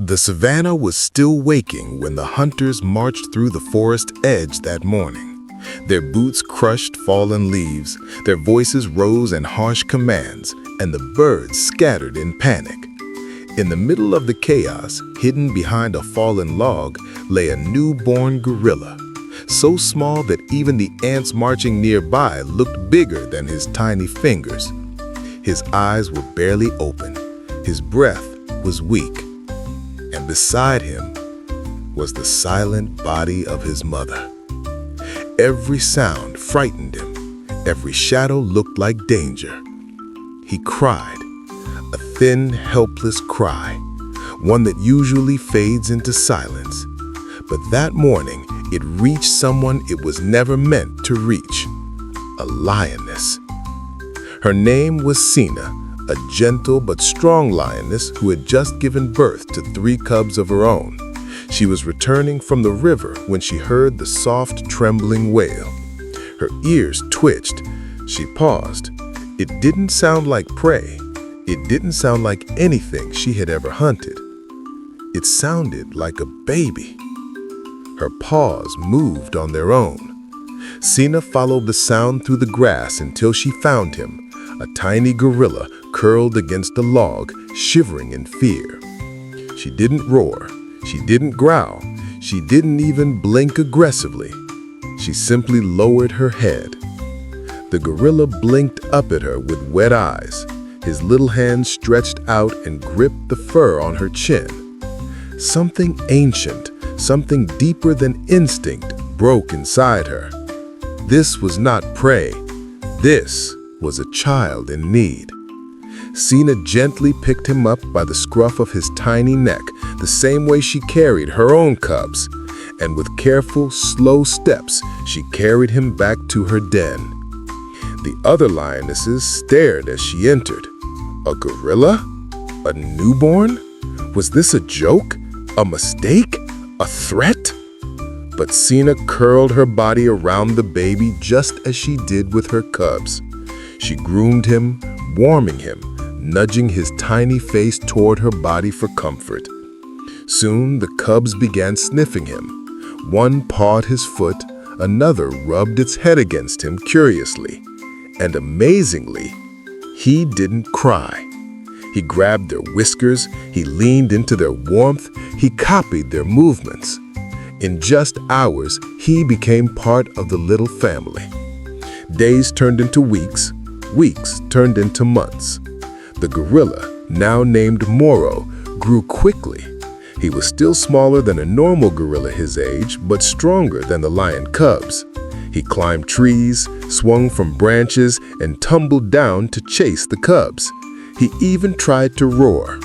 The savannah was still waking when the hunters marched through the forest edge that morning. Their boots crushed fallen leaves, their voices rose in harsh commands, and the birds scattered in panic. In the middle of the chaos, hidden behind a fallen log, lay a newborn gorilla, so small that even the ants marching nearby looked bigger than his tiny fingers. His eyes were barely open, his breath was weak, and beside him was the silent body of his mother. Every sound frightened him, every shadow looked like danger. He cried, a thin, helpless cry, one that usually fades into silence. But that morning, it reached someone it was never meant to reach, a lioness. Her name was Sina, a gentle but strong lioness who had just given birth to 3 cubs of her own. She was returning from the river when she heard the soft, trembling wail. Her ears twitched. She paused. It didn't sound like prey. It didn't sound like anything she had ever hunted. It sounded like a baby. Her paws moved on their own. Sina followed the sound through the grass until she found him, a tiny gorilla curled against a log, shivering in fear. She didn't roar. She didn't growl. She didn't even blink aggressively. She simply lowered her head. The gorilla blinked up at her with wet eyes. His little hands stretched out and gripped the fur on her chin. Something ancient, something deeper than instinct, broke inside her. This was not prey. This was a child in need. Sina gently picked him up by the scruff of his tiny neck, the same way she carried her own cubs, and with careful, slow steps, she carried him back to her den. The other lionesses stared as she entered. A gorilla? A newborn? Was this a joke? A mistake? A threat? But Sina curled her body around the baby just as she did with her cubs. She groomed him, warming him, nudging his tiny face toward her body for comfort. Soon the cubs began sniffing him. One pawed his foot, another rubbed its head against him curiously. And amazingly, he didn't cry. He grabbed their whiskers, he leaned into their warmth, he copied their movements. In just hours, he became part of the little family. Days turned into weeks, weeks turned into months. The gorilla, now named Moro, grew quickly. He was still smaller than a normal gorilla his age, but stronger than the lion cubs. He climbed trees, swung from branches, and tumbled down to chase the cubs. He even tried to roar.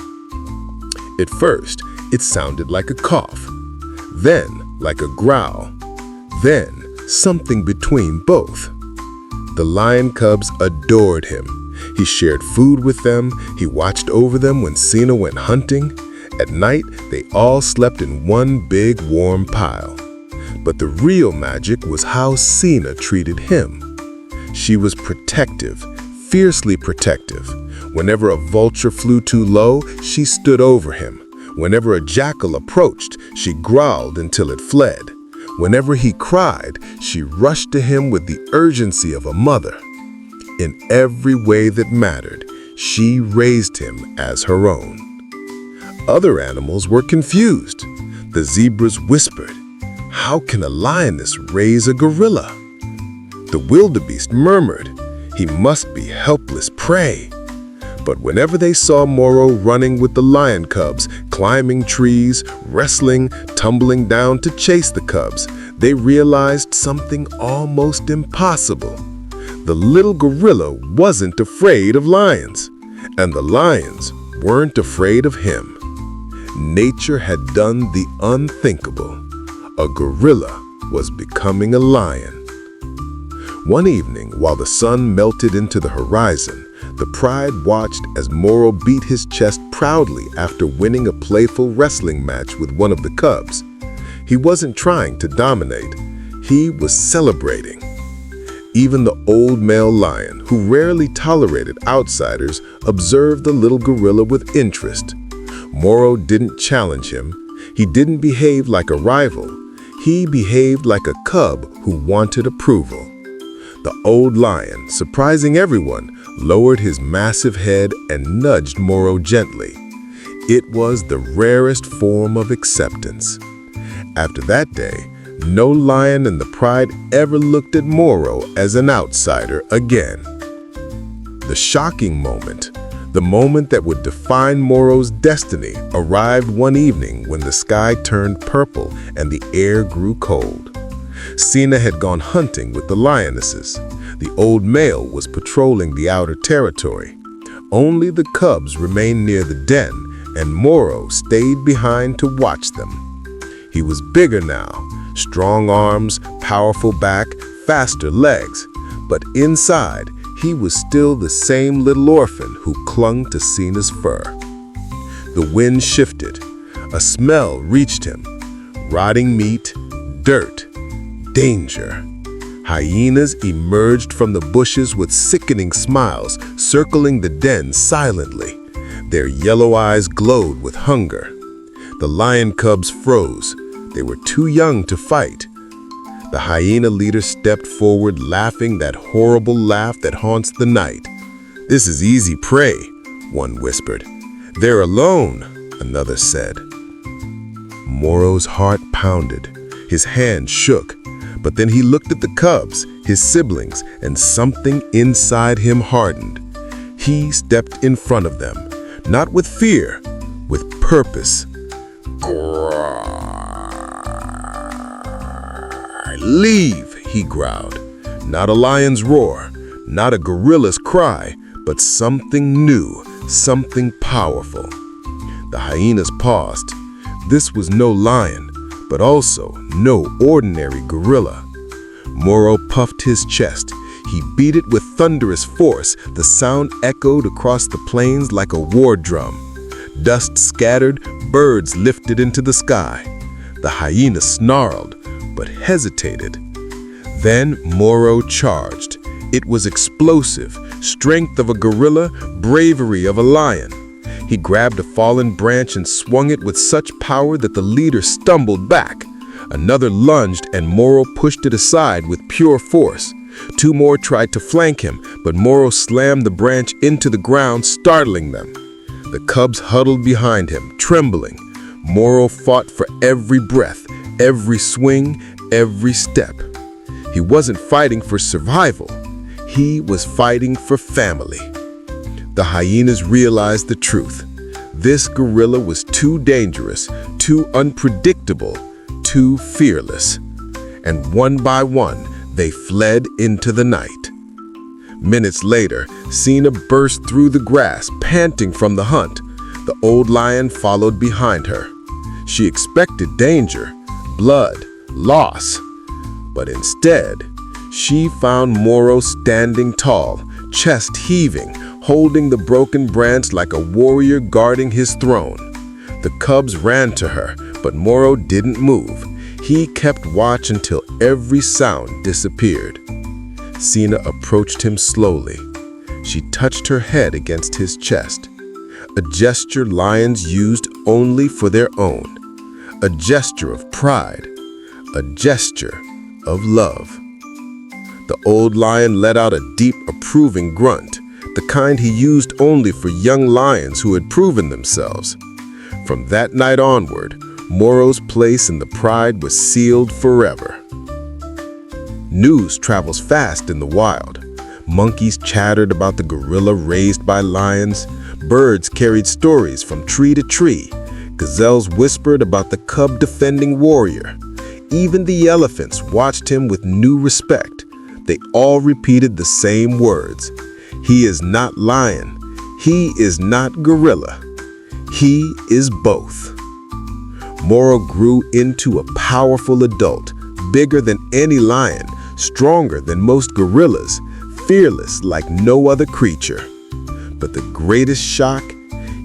At first, it sounded like a cough, then like a growl, then something between both. The lion cubs adored him. He shared food with them, he watched over them when Sina went hunting. At night, they all slept in one big warm pile. But the real magic was how Sina treated him. She was protective, fiercely protective. Whenever a vulture flew too low, she stood over him. Whenever a jackal approached, she growled until it fled. Whenever he cried, she rushed to him with the urgency of a mother. In every way that mattered, she raised him as her own. Other animals were confused. The zebras whispered, "How can a lioness raise a gorilla?" The wildebeest murmured, "He must be helpless prey." But whenever they saw Moro running with the lion cubs, climbing trees, wrestling, tumbling down to chase the cubs, they realized something almost impossible. The little gorilla wasn't afraid of lions, and the lions weren't afraid of him. Nature had done the unthinkable. A gorilla was becoming a lion. One evening, while the sun melted into the horizon, the pride watched as Moro beat his chest proudly after winning a playful wrestling match with one of the cubs. He wasn't trying to dominate. He was celebrating. Even the old male lion, who rarely tolerated outsiders, observed the little gorilla with interest. Moro didn't challenge him. He didn't behave like a rival. He behaved like a cub who wanted approval. The old lion, surprising everyone, lowered his massive head and nudged Moro gently. It was the rarest form of acceptance. After that day, no lion in the pride ever looked at Moro as an outsider again. The shocking moment, the moment that would define Moro's destiny, arrived one evening when the sky turned purple and the air grew cold. Sina had gone hunting with the lionesses. The old male was patrolling the outer territory. Only the cubs remained near the den, and Moro stayed behind to watch them. He was bigger now, strong arms, powerful back, faster legs, but inside, he was still the same little orphan who clung to Sina's fur. The wind shifted. A smell reached him. Rotting meat, dirt, danger. Hyenas emerged from the bushes with sickening smiles, circling the den silently. Their yellow eyes glowed with hunger. The lion cubs froze. They were too young to fight. The hyena leader stepped forward, laughing that horrible laugh that haunts the night. "This is easy prey," one whispered. "They're alone," another said. Moro's heart pounded. His hand shook. But then he looked at the cubs, his siblings, and something inside him hardened. He stepped in front of them, not with fear, with purpose. "Leave," he growled. Not a lion's roar, not a gorilla's cry, but something new, something powerful. The hyenas paused. This was no lion, but also no ordinary gorilla. Moro puffed his chest. He beat it with thunderous force. The sound echoed across the plains like a war drum. Dust scattered, birds lifted into the sky. The hyena snarled, but hesitated. Then Moro charged. It was explosive, strength of a gorilla, bravery of a lion. He grabbed a fallen branch and swung it with such power that the leader stumbled back. Another lunged and Moro pushed it aside with pure force. Two more tried to flank him, but Moro slammed the branch into the ground, startling them. The cubs huddled behind him, trembling. Moro fought for every breath, every swing, every step. He wasn't fighting for survival. He was fighting for family. The hyenas realized the truth. This gorilla was too dangerous, too unpredictable, too fearless. And one by one, they fled into the night. Minutes later, Sina burst through the grass, panting from the hunt. The old lion followed behind her. She expected danger, blood, loss. But instead, she found Moro standing tall, chest heaving, holding the broken branch like a warrior guarding his throne. The cubs ran to her, but Moro didn't move. He kept watch until every sound disappeared. Sina approached him slowly. She touched her head against his chest, a gesture lions used only for their own, a gesture of pride, a gesture of love. The old lion let out a deep, approving grunt, the kind he used only for young lions who had proven themselves. From that night onward, Moro's place in the pride was sealed forever. News travels fast in the wild. Monkeys chattered about the gorilla raised by lions. Birds carried stories from tree to tree. Gazelles whispered about the cub-defending warrior. Even the elephants watched him with new respect. They all repeated the same words. He is not lion. He is not gorilla. He is both. Moro grew into a powerful adult, bigger than any lion, stronger than most gorillas, fearless like no other creature. But the greatest shock,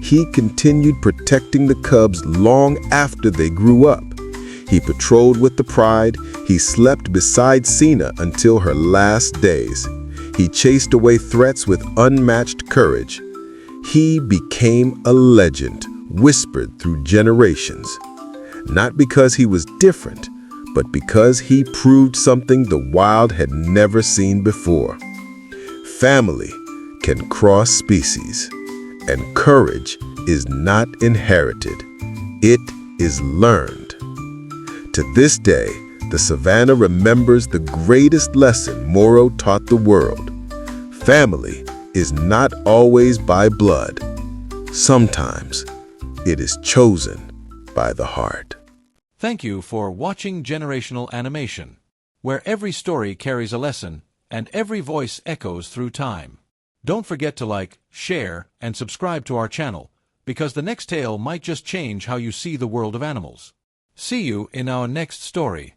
he continued protecting the cubs long after they grew up. He patrolled with the pride. He slept beside Sina until her last days. He chased away threats with unmatched courage. He became a legend, whispered through generations. Not because he was different, but because he proved something the wild had never seen before. Family can cross species, and courage is not inherited. It is learned. To this day, the savannah remembers the greatest lesson Moro taught the world. Family is not always by blood. Sometimes it is chosen by the heart. Thank you for watching Generational Animation, where every story carries a lesson and every voice echoes through time. Don't forget to like, share, and subscribe to our channel, because the next tale might just change how you see the world of animals. See you in our next story.